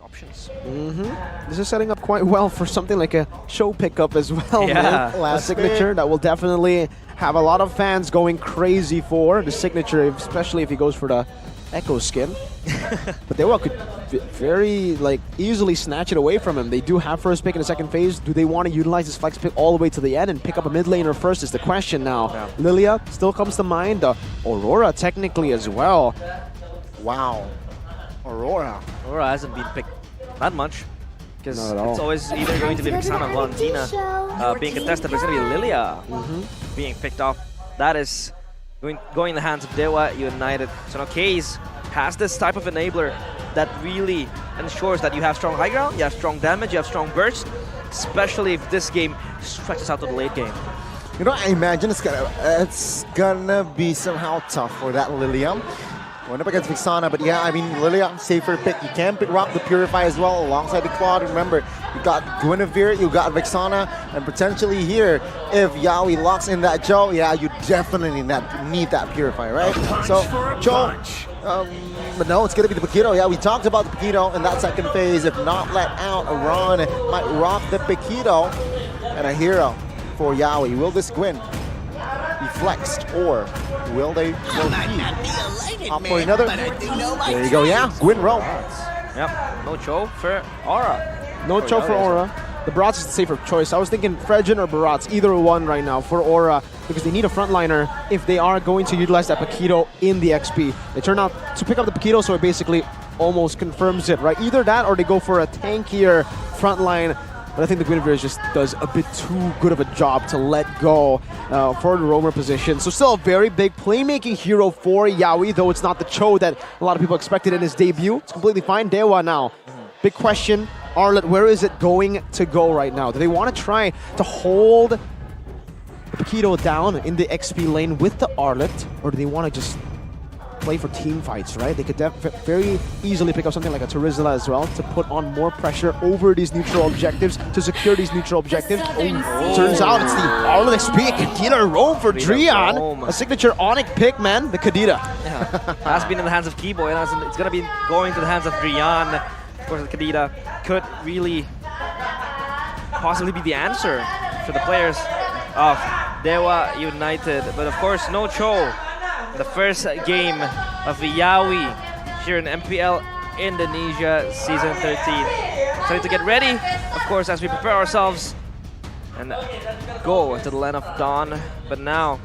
options. This is setting up quite well for something like a show pickup as well. Yeah. A signature that will definitely have a lot of fans going crazy for the signature, especially if he goes for the Echo skin. But DEWA could very easily snatch it away from him. They do have first pick in the second phase. Do they want to utilize this flex pick all the way to the end and pick up a mid laner first is the question now. Yeah. Lilia still comes to mind. Aurora technically as well. Wow. Aurora. Aurora hasn't been picked that much. Because Not at all. it's always either going to be Vixana or Valentina being contested, but it's going to be Lilia being picked off. That is going in the hands of DEWA United. So now Kaze has this type of enabler that really ensures that you have strong high ground, you have strong damage, you have strong burst, especially if this game stretches out to the late game. You know, I imagine it's gonna be somehow tough for that Lilia. Going up against Vixana, but yeah, I mean, Lilia, safer pick. You can pick Rock the Purify as well alongside the Claude. Remember, you got Guinevere, you got Vixana, and potentially here, if Yawi locks in that Joe, yeah, you definitely need that Purify, right? So, Joe, but no, it's going to be the Paquito. Yeah, we talked about the Paquito in that second phase. If not let out, Iran might rock the Paquito. And a hero for Yawi. Will this Gwyn be flexed, or will they opt for another? There you go, yeah, Gwyn roam. Yep, no Cho for Aura. No Cho for Aura. The Barats is the safer choice. I was thinking Fregen or Barats, either one right now for Aura, because they need a frontliner if they are going to utilize that Paquito in the XP. They turn out to pick up the Paquito, so it basically almost confirms it, right? Either that or they go for a tankier frontline. But I think the Guinevere just does a bit too good of a job to let go for the roamer position. So still a very big playmaking hero for Yawi, though it's not the Cho that a lot of people expected in his debut. It's completely fine. DEWA now. Big question, Arlet, where is it going to go right now? Do they want to try to hold the Paquito down in the XP lane with the Arlet, or do they want to just play for team fights, right? They could very easily pick up something like a Terizla as well to put on more pressure over these neutral objectives, to secure these neutral objectives. Turns out it's the Arlet XP, Kadita roam for Drian. A signature Onyx pick, man, the Kadita. Yeah, has been in the hands of Keyboy, and it's going to be going to the hands of Drian. Of course, the Kadita could really possibly be the answer for the players of DEWA United. But of course, no Cho. The first game of the Yawi here in MPL Indonesia Season 13. So to get ready, of course, as we prepare ourselves and go to the land of Dawn. But now,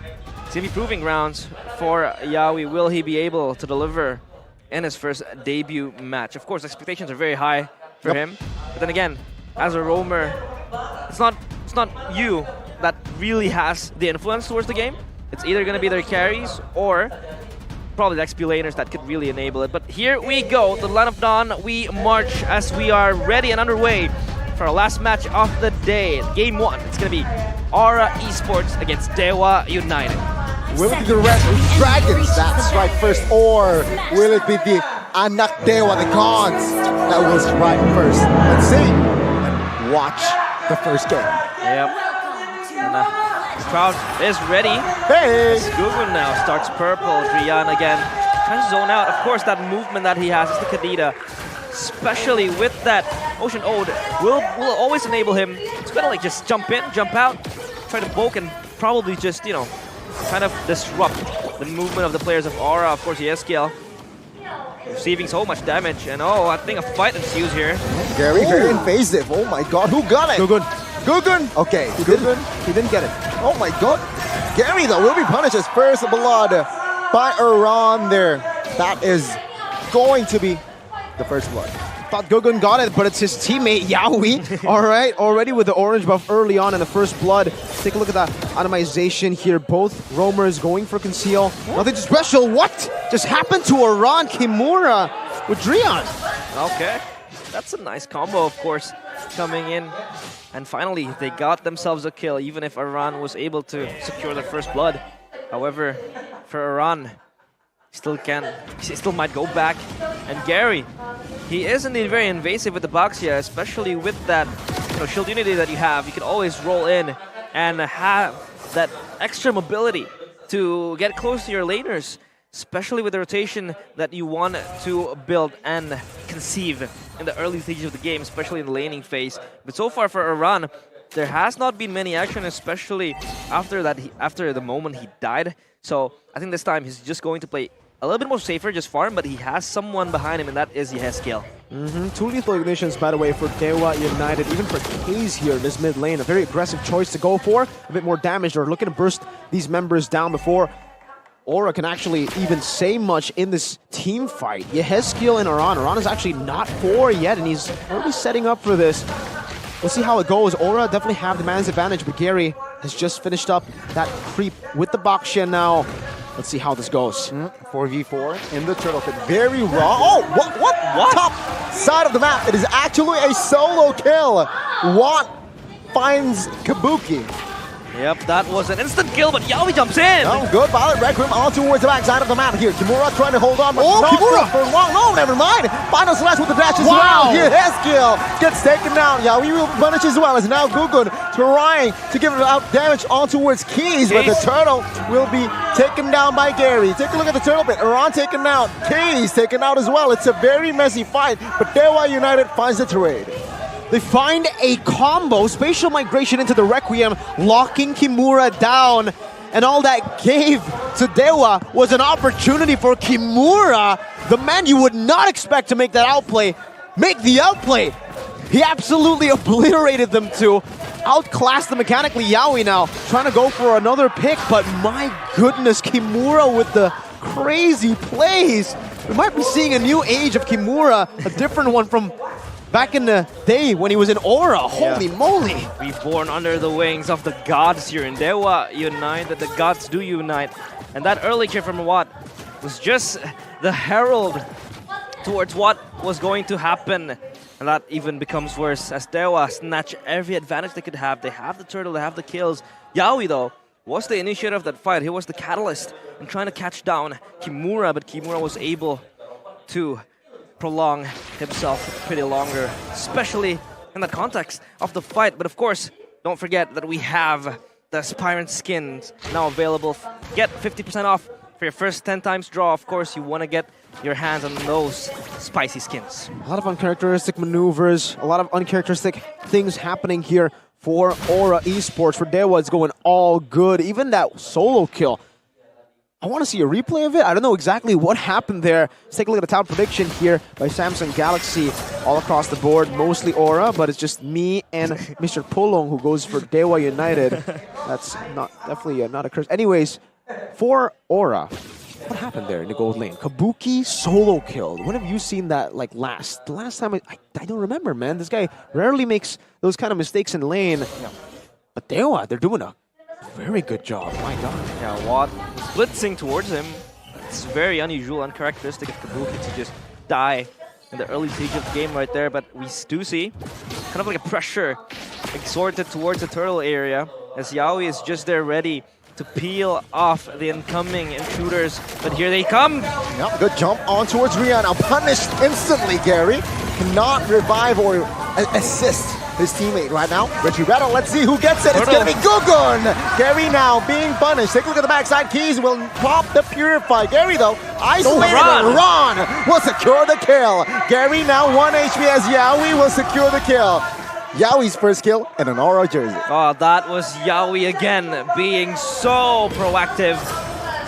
it's going to be proving grounds for Yawi. Will he be able to deliver in his first debut match? Of course, expectations are very high for him. But then again, as a roamer, it's not you that really has the influence towards the game. It's either going to be their carries or probably the XP laners that could really enable it. But here we go, the Land of Dawn. We march as we are ready and underway for our last match of the day. Game 1, it's going to be Aura Esports against DEWA United. Will it be the Red Dragons that strike first, or will it be the Anak DEWA, the gods, that will strike first? Let's see and watch the first game. Yep. And, the crowd is ready. Hey! Gugun now starts purple. Drian again trying to zone out. Of course, that movement that he has is the Kadita, especially with that Ocean Ode, will always enable him to kind of just jump in, jump out, try to poke, and probably just, you know, kind of disrupt the movement of the players of Aura. Of course, Yeskiel receiving so much damage, and I think a fight ensues here. Gary, very invasive. Oh my god, who got it? Gugun. Gugun! Okay, He didn't get it. Oh my god. Gary, though, will be punished as first blood by Iran there. That is going to be the first blood. Thought Gugun got it, but it's his teammate Yawi. All right, already with the orange buff early on in the first blood. Take a look at that atomization here. Both roamers going for conceal. Nothing special. What just happened to Iran Kimura with Drian? Okay, that's a nice combo, of course, coming in. And finally, they got themselves a kill, even if Iran was able to secure their first blood. However, for Iran, he still might go back. And Gary, he is indeed very invasive with the Baxia, especially with that shield unity that you have. You can always roll in and have that extra mobility to get close to your laners, especially with the rotation that you want to build. And conceive in the early stages of the game, especially in the laning phase. But so far for Iran, there has not been many action, especially after that. After the moment he died. So I think this time he's just going to play a little bit more safer, just farm, but he has someone behind him, and that is Yehezkiel. Two lethal ignitions, by the way, for DEWA United, even for Kaze here in this mid lane. A very aggressive choice to go for. A bit more damage. They're looking to burst these members down before Aura can actually even say much in this team fight. Yehezkiel and Iran. Iran is actually not 4 yet, and he's already setting up for this. We'll see how it goes. Aura definitely have the man's advantage, but Gary has just finished up that creep with the Baksha now. Let's see how this goes. 4v4 in the turtle pit. Very raw. Oh, what? Top side of the map. It is actually a solo kill. Watt finds Kabuki. Yep, that was an instant kill, but Yawi jumps in! Oh, good. Violet Requiem all towards the back side of the map here. Kimura trying to hold on, but oh, not Kimura for long. No, never mind. Final slash with the dash as wow. well. Yehezkiel gets taken down. Yawi will punish as well as now Gugun trying to give it out damage on towards Kaze, but the turtle will be taken down by Gary. Take a look at the turtle pit. Iran taken out. Kaze taken out as well. It's a very messy fight, but DEWA United finds the trade. They find a combo, spatial migration into the Requiem, locking Kimura down. And all that gave to DEWA was an opportunity for Kimura, the man you would not expect to make that outplay, make the outplay. He absolutely obliterated them too. Outclassed them mechanically. Yawi now trying to go for another pick, but my goodness, Kimura with the crazy plays. We might be seeing a new age of Kimura, a different one from back in the day when he was in Aura. Holy moly. Reborn under the wings of the gods here in DEWA United. The gods do unite. And that early kill from Watt was just the herald towards what was going to happen. And that even becomes worse as DEWA snatch every advantage they could have. They have the turtle, they have the kills. Yawi, though, was the initiator of that fight. He was the catalyst in trying to catch down Kimura, but Kimura was able to prolong himself pretty longer, especially in the context of the fight. But of course, don't forget that we have the Aspirant skins now available. Get 50% off for your first 10 times draw. Of course, you want to get your hands on those spicy skins. A lot of uncharacteristic maneuvers, a lot of uncharacteristic things happening here for Aura Esports. For DEWA, it's going all good. Even that solo kill, I want to see a replay of it. I don't know exactly what happened there. Let's take a look at the top prediction here by Samsung Galaxy. All across the board, mostly Aura, but it's just me and Mr. Pulong who goes for DEWA United. That's definitely not a curse. Anyways, for Aura, what happened there in the gold lane? Kabuki solo killed. When have you seen that like last? The last time I don't remember, man. This guy rarely makes those kind of mistakes in lane. Yeah. But DEWA, they're doing a very good job. My God. Yeah, Watt blitzing towards him. It's very unusual, uncharacteristic of Kabuki to just die in the early stage of the game right there. But we do see kind of like a pressure exerted towards the turtle area as Yawi is just there ready to peel off the incoming intruders. But here they come. Yep, good jump on towards Rian. Now punished instantly, Gary. Cannot revive or assist his teammate right now. Richie Rattle, let's see who gets it. It's going to be Gugun. Gary now being punished. Take a look at the backside. Keys will pop the Purify. Gary, though, isolated. Ron will secure the kill. Gary now 1 HP as Yawi will secure the kill. Yawi's first kill in an Aura jersey. Oh, that was Yawi again, being so proactive.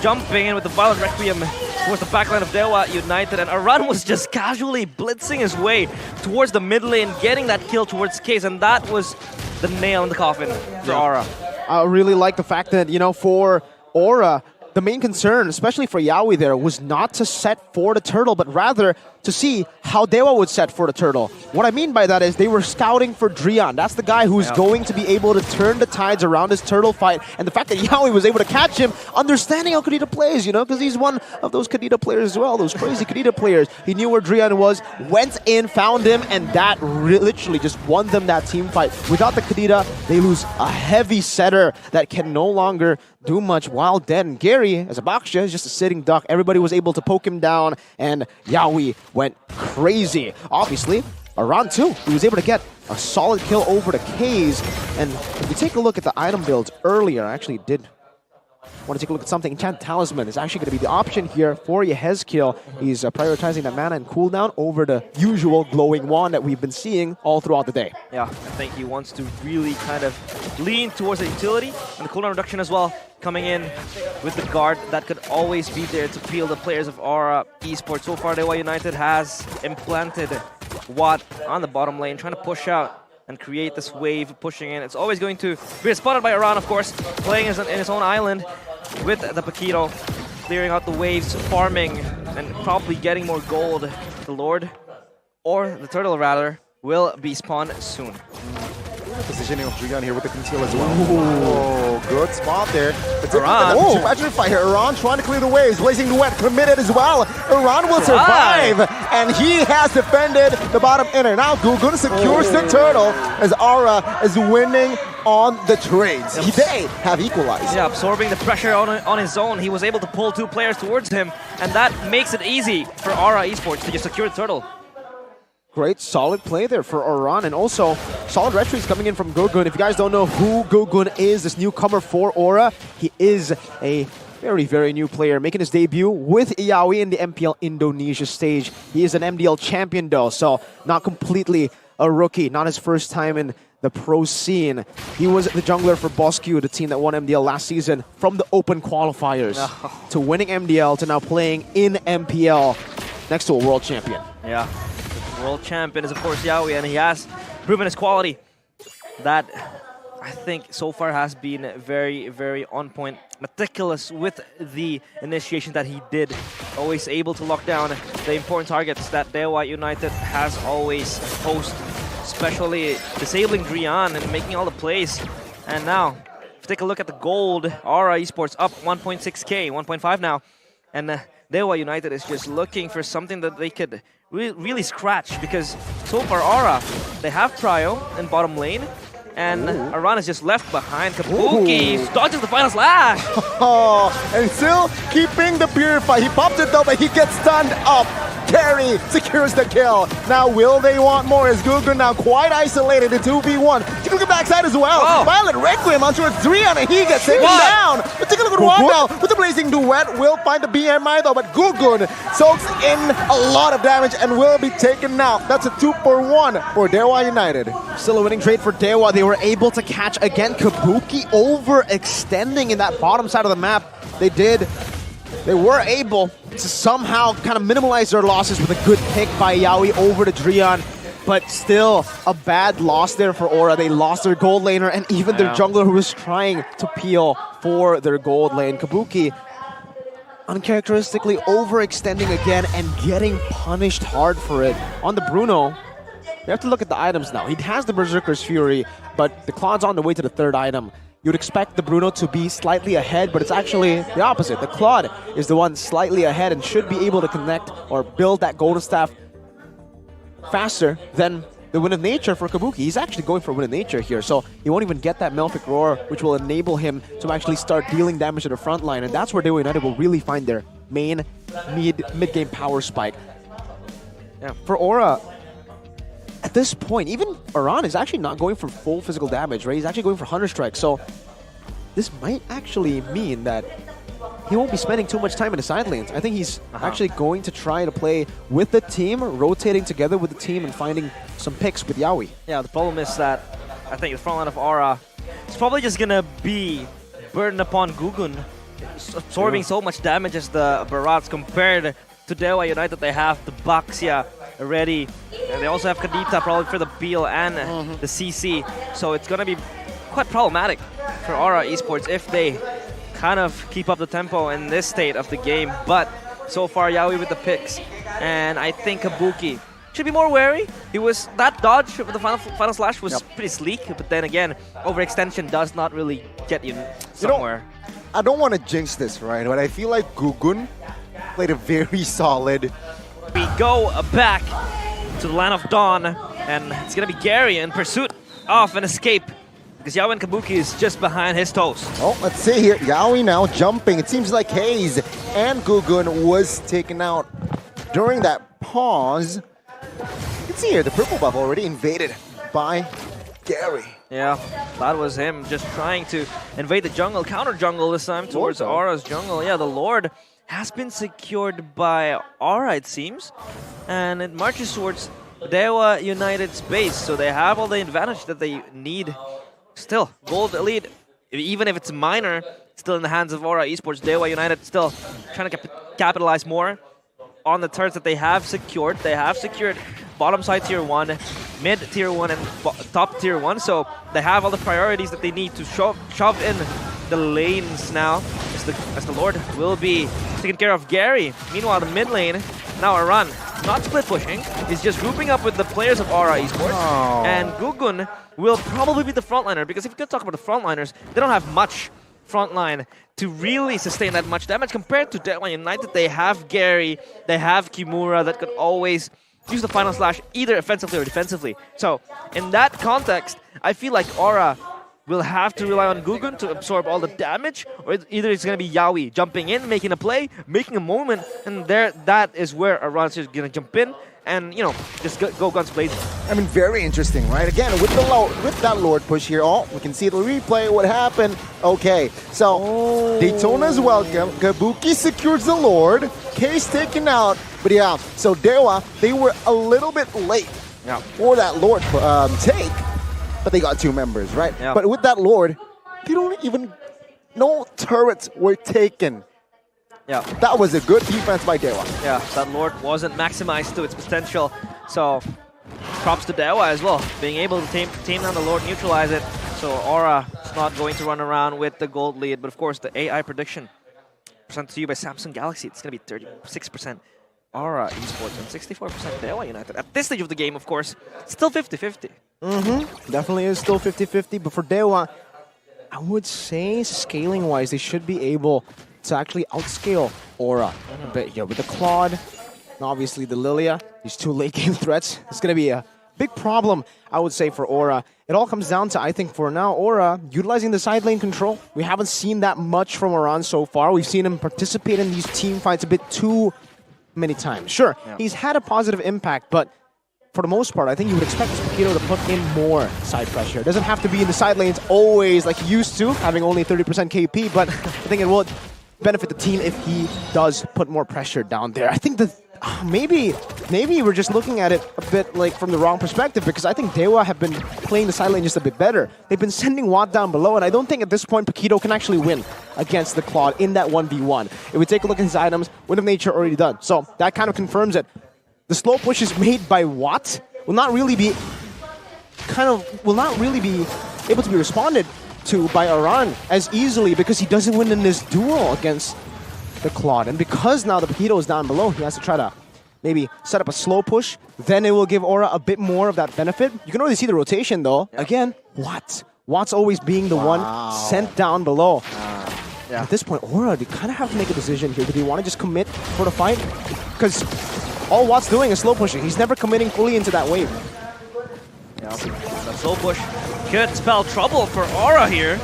Jumping in with the Violet Requiem towards the backline of DEWA United, and Aran was just casually blitzing his way towards the mid lane, getting that kill towards Kaze, and that was the nail in the coffin for Aura. I really like the fact that, you know, for Aura, the main concern, especially for Yawi there, was not to set for the turtle, but rather to see how DEWA would set for the turtle. What I mean by that is they were scouting for Drian. That's the guy who's going to be able to turn the tides around this turtle fight. And the fact that Yawi was able to catch him, understanding how Kadita plays, you know, because he's one of those Kadita players as well, those crazy Kadita players. He knew where Drian was, went in, found him, and that literally just won them that team fight. Without the Kadita, they lose a heavy setter that can no longer do much while dead. And Gary, as a Baksha, is just a sitting duck. Everybody was able to poke him down, and Yawi went crazy. Obviously, Aran too. He was able to get a solid kill over to Kaze. And if you take a look at the item builds earlier, I actually did want to take a look at something. Enchant Talisman is actually going to be the option here for Yehezkiel. He's prioritizing that mana and cooldown over the usual glowing wand that we've been seeing all throughout the day. Yeah, I think he wants to really kind of lean towards the utility and the cooldown reduction as well, coming in with the guard that could always be there to peel the players of Aura Esports. So far, DEWA United has implanted Watt on the bottom lane, trying to push out and create this wave pushing in. It's always going to be spotted by Iran, of course, playing in his own island with the Paquito, clearing out the waves, farming, and probably getting more gold. The Lord, or the Turtle rather, will be spawned soon. Positioning of Drian here with the conceal as well. Oh, good spot there. Iran. Oh, Petrify here. Iran trying to clear the waves. Blazing Duet committed as well. Iran will survive. And he has defended the bottom inner. Now Gugun secures the turtle as Aura is winning on the trades. They have equalized. Yeah, absorbing the pressure on his own. He was able to pull 2 players towards him, and that makes it easy for Aura Esports to just secure the turtle. Great, solid play there for Oran, and also solid retreats coming in from Gugun. If you guys don't know who Gugun is, this newcomer for Aura, he is a very, very new player, making his debut with Yawi in the MPL Indonesia stage. He is an MDL champion though, so not completely a rookie, not his first time in the pro scene. He was the jungler for Bosque, the team that won MDL last season, from the open qualifiers to winning MDL to now playing in MPL next to a world champion. Yeah. World champion is of course Yawi, and he has proven his quality. That I think so far has been very, very on point, meticulous with the initiation that he did. Always able to lock down the important targets that DEWA United has always posed, especially disabling Drian and making all the plays. And now, if you take a look at the gold, Aura Esports up 1.6k, 1.5 now, and DEWA United is just looking for something that they could really scratch, because so far Aura, they have Prio in bottom lane, and Iran is just left behind. Kabuki dodges the final slash. Oh, and still keeping the Purify. He popped it though, but he gets stunned up. Carry secures the kill. Now will they want more? Is Gugun now quite isolated in 2v1? Take a look at backside as well. Oh. Violet Requiem onto a 3 and he gets taken down. But take a look at Wanda with the Blazing Duet. Will find the BMI though, but Gugun soaks in a lot of damage and will be taken out. That's a 2-for-1 for DEWA United. Still a winning trade for DEWA. They were able to catch again. Kabuki overextending in that bottom side of the map. They were able to somehow kind of minimize their losses with a good pick by Yawi over to Drian, but still a bad loss there for Aura. They lost their gold laner and even their jungler who was trying to peel for their gold lane. Kabuki uncharacteristically overextending again and getting punished hard for it. On the Bruno, we have to look at the items now. He has the Berserker's Fury, but the Claw's on the way to the 3rd item. You'd expect the Bruno to be slightly ahead, but it's actually the opposite. The Claude is the one slightly ahead and should be able to connect or build that Golden Staff faster than the Wind of Nature for Kabuki. He's actually going for Wind of Nature here, so he won't even get that Malefic Roar, which will enable him to actually start dealing damage to the front line, and that's where DEWA United will really find their main mid-game power spike. Yeah, for Aura, at this point, even Iran is actually not going for full physical damage, right? He's actually going for Hunter Strike, so this might actually mean that he won't be spending too much time in the side lanes. I think he's actually going to try to play with the team, rotating together with the team and finding some picks with Yawi. Yeah, the problem is that I think the front line of Aura is probably just gonna be burdened upon Gugun, absorbing so much damage as the Barats compared to DEWA United. They have the Baxia already. They also have Kadita probably for the Beal and the CC. So it's going to be quite problematic for Aura Esports if they kind of keep up the tempo in this state of the game. But so far, Yawi with the picks. And I think Kabuki should be more wary. That dodge with the final slash was pretty sleek. But then again, overextension does not really get you somewhere. I don't want to jinx this, right? But I feel like Gugun played a very solid. We go back to the Land of Dawn, and it's going to be Gary in pursuit of an escape, because Yawi and Kabuki is just behind his toes. Oh, let's see here. Yawi now jumping. It seems like Hayes and Gugun was taken out during that pause. You can see here the purple buff already invaded by Gary. Yeah, that was him just trying to invade the jungle, counter jungle this time towards Aura's jungle. Yeah, the Lord has been secured by Aura, it seems, and it marches towards DEWA United's base, so they have all the advantage that they need. Still, gold lead, even if it's minor, still in the hands of Aura Esports. DEWA United still trying to capitalize more on the turrets that they have secured. They have secured bottom side tier 1, mid tier 1, and top tier 1, so they have all the priorities that they need to shove in the lanes now, as the Lord will be taking care of Gary. Meanwhile, the mid lane, now a run. Not split pushing, he's just grouping up with the players of Aura Esports. Oh. And Gugun will probably be the frontliner, because if you can talk about the frontliners, they don't have much frontline to really sustain that much damage compared to DEWA United. They have Gary, they have Kimura that could always use the final slash either offensively or defensively. So in that context, I feel like Aura will have to rely on Gugun to absorb all the damage, or either it's going to be Yawi jumping in, making a play, making a moment, and that is where Aran's is going to jump in and, you know, just go guns blazing. I mean, very interesting, right? Again, with that Lord push here, we can see the replay, what happened. Okay, so Daytona's welcome. Kabuki secures the Lord. Case taken out. But yeah, so DEWA, they were a little bit late for that Lord take, but they got 2 members, right? Yeah. But with that Lord, they don't even, no turrets were taken. Yeah. That was a good defense by DEWA. Yeah, that Lord wasn't maximized to its potential, so props to DEWA as well, being able to tame down the Lord, neutralize it, so Aura is not going to run around with the gold lead. But of course, the AI prediction presented to you by Samsung Galaxy, it's going to be 36% Aura Esports and 64% DEWA United. At this stage of the game, of course, still 50-50. Definitely is still 50-50, but for DEWA, I would say scaling-wise, they should be able to actually outscale Aura. But yeah, with the Claude, and obviously the Lilia, these 2 late game threats, it's going to be a big problem, I would say, for Aura. It all comes down to, I think, for now, Aura utilizing the side lane control. We haven't seen that much from Aran so far. We've seen him participate in these team fights a bit too many times. Sure, he's had a positive impact, but for the most part, I think you would expect Paquito to put in more side pressure. It doesn't have to be in the side lanes always like he used to, having only 30% KP, but I think it will benefit the team if he does put more pressure down there. I think that maybe we're just looking at it a bit like from the wrong perspective, because I think DEWA have been playing the side lane just a bit better. They've been sending Watt down below, and I don't think at this point Paquito can actually win against the Claude in that 1v1. If we take a look at his items, Wind of Nature already done. So that kind of confirms it. The slow pushes made by Watt will not really be able to be responded to by Aran as easily, because he doesn't win in this duel against the Claude. And because now the Paquito is down below, he has to try to maybe set up a slow push. Then it will give Aura a bit more of that benefit. You can already see the rotation though. Yeah. Again, Watt's always being the one sent down below. At this point, Aura, they kind of have to make a decision here. Do they want to just commit for the fight? Because all Watt's doing is slow pushing. He's never committing fully into that wave. Yeah, the slow push could spell trouble for Aura here.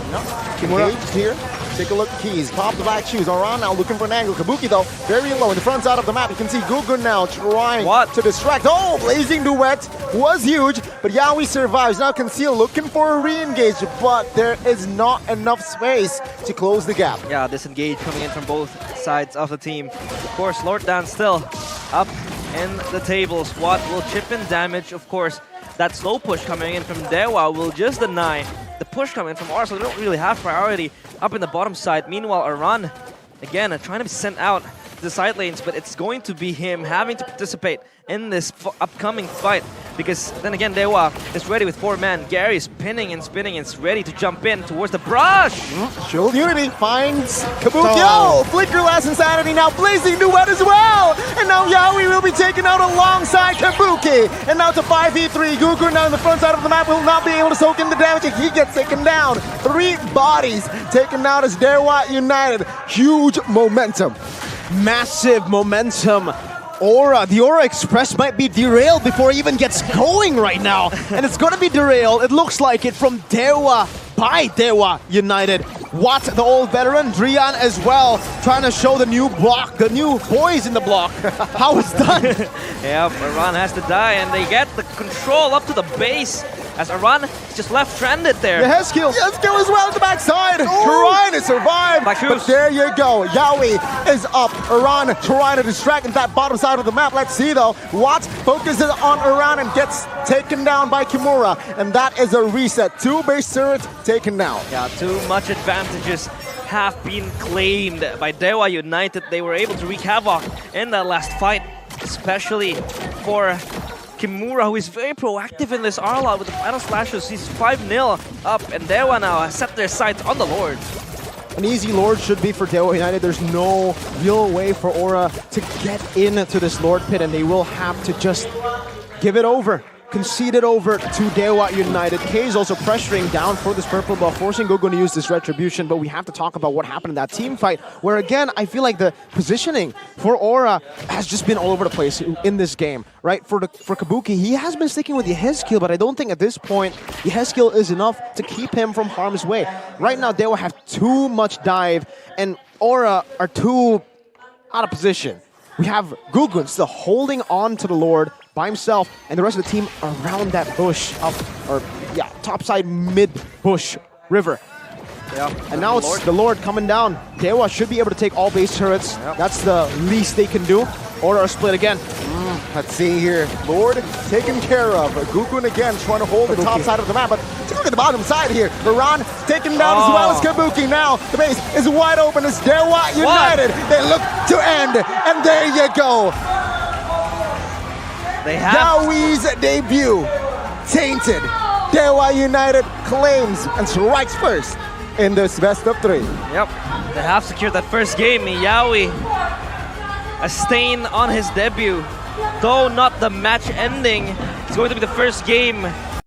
Engaged here. Take a look at Keys. Pop the black shoes. Aran now looking for an angle. Kabuki, though, very low in the front side of the map. You can see Gugun now trying to distract. Oh, blazing duet was huge, but Yawi survives. Now Conceal looking for a re-engage, but there is not enough space to close the gap. Yeah, disengage coming in from both sides of the team. Of course, Lord Dan still up in the tables. Watt will chip in damage, of course. That slow push coming in from DEWA will just deny the push coming in from Aura, so they don't really have priority up in the bottom side. Meanwhile, Aran, again, trying to be sent out to the side lanes, but it's going to be him having to participate in this upcoming fight, because then again, DEWA is ready with 4 men. Gary is pinning and spinning and is ready to jump in towards the brush. Shield Unity finds Kabuki. Oh, Flicker Last Insanity now blazing duet as well. And now Yawi will be taken out alongside Kabuki. And now to 5v3. Gugun now in the front side of the map will not be able to soak in the damage, and he gets taken down. 3 bodies taken out as DEWA United. Huge momentum. Massive momentum. The Aura Express might be derailed before it even gets going right now. And it's going to be derailed, it looks like it, from DEWA, by DEWA United. Watt, the old veteran, Drian as well, trying to show the new block, the new boys in the block, how it's done. Yeah, Aran has to die, and they get the control up to the base as Aran is just left stranded there. The Hezkill. Hezkill as well at the backside. Trying to survive. Back But shoes. there you go. Yaoi is up. Aran trying to distract in that bottom side of the map. Let's see though. Watts focuses on Aran and gets taken down by Kimura. And that is a reset. 2 base turrets taken down. Yeah, too much advantages have been claimed by DEWA United. They were able to wreak havoc in that last fight, especially for Kimura, who is very proactive in this R-Lot with the final slashes. He's 5-0 up, and DEWA now has set their sights on the Lord. An easy Lord should be for DEWA United. There's no real way for Aura to get into this Lord pit, and they will have to just give it over. Concede it over to DEWA United. K is also pressuring down for this purple buff, forcing Gogun to use this retribution, but we have to talk about what happened in that team fight, where again, I feel like the positioning for Aura has just been all over the place in this game, right? For Kabuki, he has been sticking with the Hezkill, but I don't think at this point the Hezkill is enough to keep him from harm's way. Right now, DEWA have too much dive, and Aura are too out of position. We have Gugun still holding on to the Lord by himself, and the rest of the team around that bush topside mid bush river. Yeah, and now it's the Lord coming down. DEWA should be able to take all base turrets. Yep. That's the least they can do. Or are split again. Let's see here. Lord taken care of. Gugun again trying to hold the top side of the map, but take a look at the bottom side here. Aran taken down as well as Kabuki. Now the base is wide open as DEWA United. They look to end, and there you go. They have Yaoi's debut tainted. DEWA United claims and strikes first in this best of 3. Yep, they have secured that first game. Yaoi, a stain on his debut. Though not the match ending, it's going to be the first game